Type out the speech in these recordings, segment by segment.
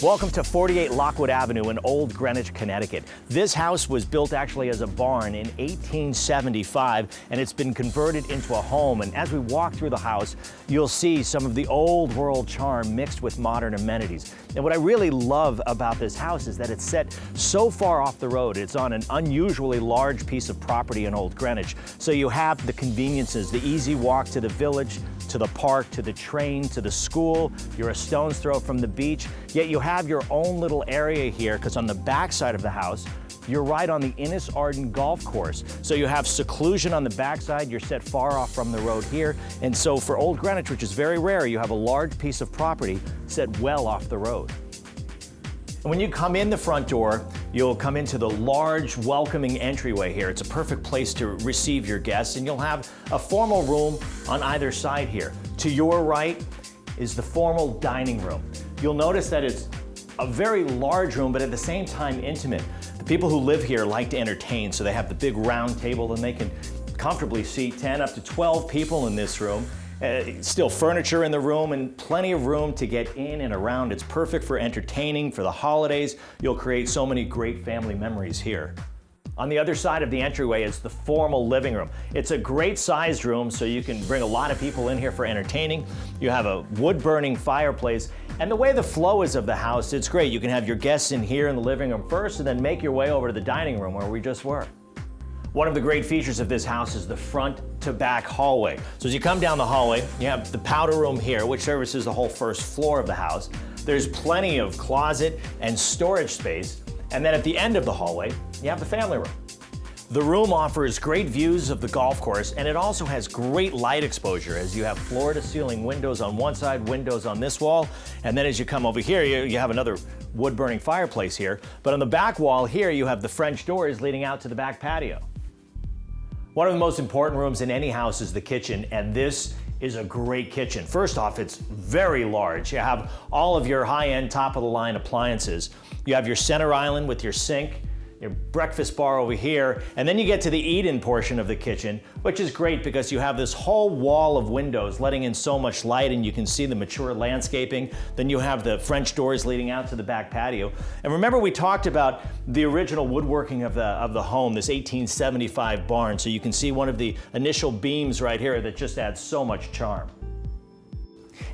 Welcome to 48 Lockwood Avenue in Old Greenwich, Connecticut. This house was built actually as a barn in 1875, and it's been converted into a home. And as we walk through the house, you'll see some of the old world charm mixed with modern amenities. And what I really love about this house is that it's set so far off the road. It's on an unusually large piece of property in Old Greenwich. So you have the conveniences, the easy walk to the village, to the park, to the train, to the school. You're a stone's throw from the beach, yet you have your own little area here, because on the back side of the house, you're right on the Innis Arden Golf Course. So you have seclusion on the backside. You're set far off from the road here. And so for Old Greenwich, which is very rare, you have a large piece of property set well off the road. And when you come in the front door, you'll come into the large, welcoming entryway here. It's a perfect place to receive your guests, and you'll have a formal room on either side here. To your right is the formal dining room. You'll notice that it's a very large room, but at the same time intimate. The people who live here like to entertain, so they have the big round table, and they can comfortably seat 10 up to 12 people in this room. Still furniture in the room and plenty of room to get in and around. It's perfect for entertaining, for the holidays. You'll create so many great family memories here. On the other side of the entryway is the formal living room. It's a great sized room, so you can bring a lot of people in here for entertaining. You have a wood-burning fireplace, and the way the flow is of the house, it's great. You can have your guests in here in the living room first, and then make your way over to the dining room where we just were. One of the great features of this house is the front to back hallway. So as you come down the hallway, you have the powder room here, which services the whole first floor of the house. There's plenty of closet and storage space. And then at the end of the hallway, you have the family room. The room offers great views of the golf course, and it also has great light exposure, as you have floor to ceiling windows on one side, windows on this wall. And then as you come over here, you have another wood burning fireplace here. But on the back wall here, you have the French doors leading out to the back patio. One of the most important rooms in any house is the kitchen, and this is a great kitchen. First off, it's very large. You have all of your high-end, top-of-the-line appliances. You have your center island with your sink, your breakfast bar over here, and then you get to the eat-in portion of the kitchen, which is great because you have this whole wall of windows letting in so much light, and you can see the mature landscaping. Then you have the French doors leading out to the back patio. And remember, we talked about the original woodworking of the home, this 1875 barn. So you can see one of the initial beams right here that just adds so much charm.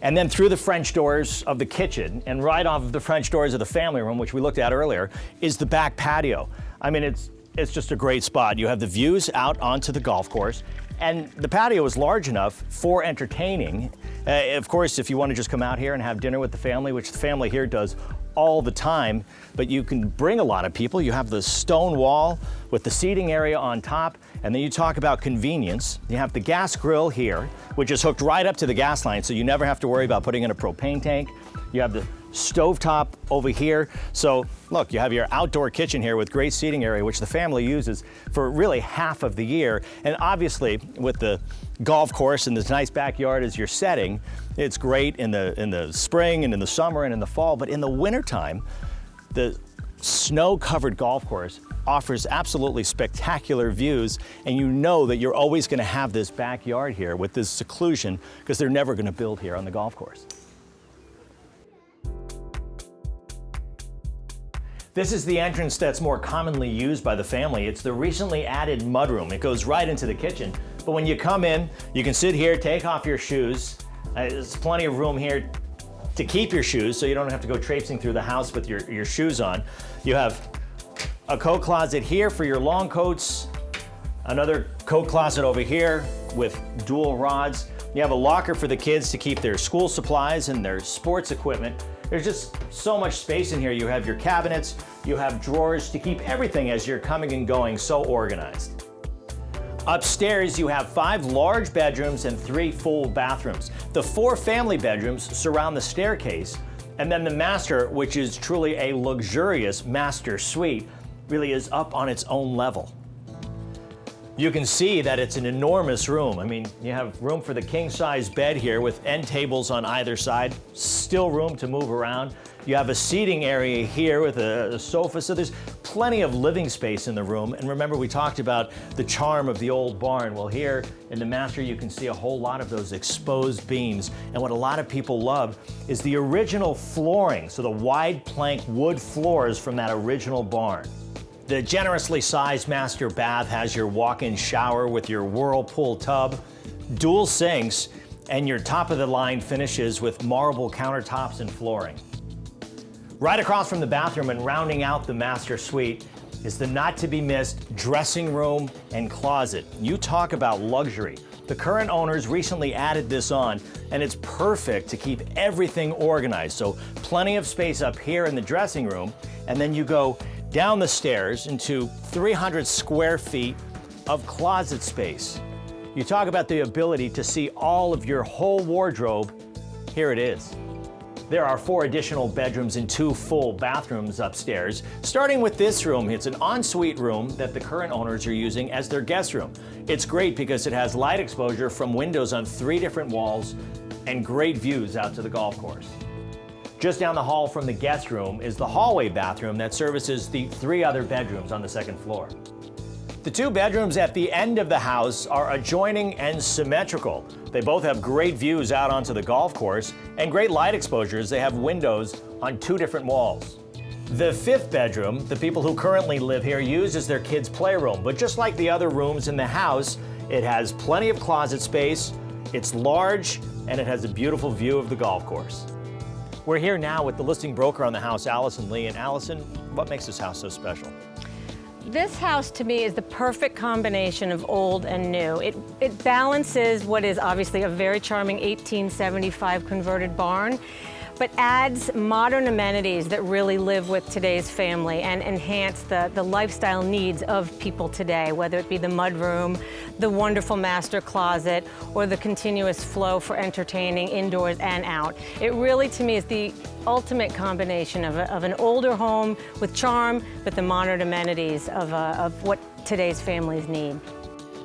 And then through the French doors of the kitchen and right off of the French doors of the family room, which we looked at earlier, is the back patio. I mean, it's just a great spot. You have the views out onto the golf course, and the patio is large enough for entertaining. Of course, if you want to just come out here and have dinner with the family, which the family here does all the time, but you can bring a lot of people. You have the stone wall with the seating area on top, and then you talk about convenience. You have the gas grill here, which is hooked right up to the gas line, so you never have to worry about putting in a propane tank. You have the stovetop over here. So look, you have your outdoor kitchen here with great seating area, which the family uses for really half of the year. And obviously, with the golf course and this nice backyard as your setting, it's great in the spring and in the summer and in the fall. But in the wintertime, the snow-covered golf course offers absolutely spectacular views, and you know that you're always going to have this backyard here with this seclusion because they're never going to build here on the golf course. This is the entrance that's more commonly used by the family. It's the recently added mudroom. It goes right into the kitchen. But when you come in, you can sit here, take off your shoes. There's plenty of room here to keep your shoes, so you don't have to go traipsing through the house with your shoes on. You have a coat closet here for your long coats, another coat closet over here with dual rods. You have a locker for the kids to keep their school supplies and their sports equipment. There's just so much space in here. You have your cabinets, you have drawers to keep everything as you're coming and going, so organized. Upstairs, you have 5 large bedrooms and 3 full bathrooms. The 4 family bedrooms surround the staircase, and then the master, which is truly a luxurious master suite, really is up on its own level. You can see that it's an enormous room. I mean, you have room for the king-size bed here with end tables on either side, still room to move around. You have a seating area here with a sofa, so there's plenty of living space in the room. And remember, we talked about the charm of the old barn. Well, here in the master, you can see a whole lot of those exposed beams. And what a lot of people love is the original flooring. So the wide plank wood floors from that original barn. The generously sized master bath has your walk-in shower with your whirlpool tub, dual sinks, and your top-of-the-line finishes with marble countertops and flooring. Right across from the bathroom and rounding out the master suite is the not-to-be-missed dressing room and closet. You talk about luxury. The current owners recently added this on, and it's perfect to keep everything organized. So plenty of space up here in the dressing room, and then you go down the stairs into 300 square feet of closet space. You talk about the ability to see all of your whole wardrobe. Here it is. There are 4 additional bedrooms and 2 full bathrooms upstairs. Starting with this room, it's an ensuite room that the current owners are using as their guest room. It's great because it has light exposure from windows on 3 different walls and great views out to the golf course. Just down the hall from the guest room is the hallway bathroom that services the 3 other bedrooms on the 2nd floor. The 2 bedrooms at the end of the house are adjoining and symmetrical. They both have great views out onto the golf course and great light exposures. They have windows on 2 different walls. The 5th bedroom, the people who currently live here use as their kids' playroom, but just like the other rooms in the house, it has plenty of closet space, it's large, and it has a beautiful view of the golf course. We're here now with the listing broker on the house, Allison Lee. And Allison, what makes this house so special? This house, to me, is the perfect combination of old and new. It balances what is obviously a very charming 1875 converted barn, but adds modern amenities that really live with today's family and enhance the lifestyle needs of people today, whether it be the mudroom, the wonderful master closet, or the continuous flow for entertaining indoors and out. It really, to me, is the ultimate combination of an older home with charm, but the modern amenities of what today's families need.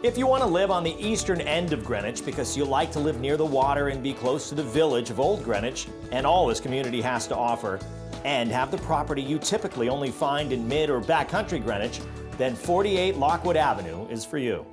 If you want to live on the eastern end of Greenwich because you like to live near the water and be close to the village of Old Greenwich and all this community has to offer, and have the property you typically only find in mid or backcountry Greenwich, then 48 Lockwood Avenue is for you.